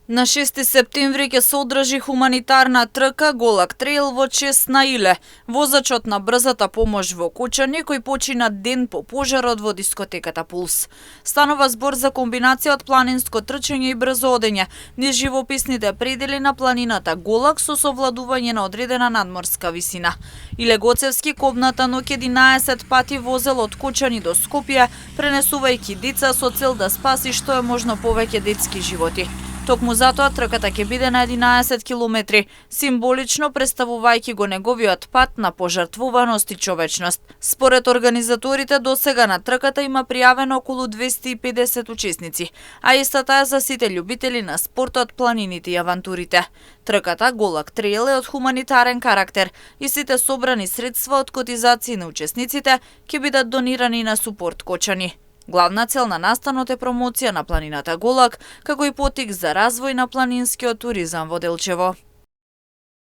На 6 септември ќе се одржи хуманитарна трка Голак трейл во чест на Иле, возачот на брзата помош во Кучани, кој почина ден по пожарот во дискотеката Пулс. Станува збор за комбинација од планинско трчање и брзо одење низ живописните предели на планината Голак со совладување на одредена надморска висина. Иле Гоцевски кобната ноќ 11 пати возел од Кучани до Скопје, пренесувајќи деца со цел да спаси што е можно повеќе детски животи. Токму затоа трката ќе биде на 11 километри, символично представувајќи го неговиот пат на пожртвуваност и човечност. Според организаторите, досега на трката има пријавено околу 250 учесници, а истата е за сите љубители на спортот, планините и авантурите. Трката Голак трейл е од хуманитарен карактер и сите собрани средства од котизации на учесниците ќе бидат донирани на Супорт Кочани. Главна цел на настанот е промоција на планината Голак, како и потик за развој на планинскиот туризам во Делчево.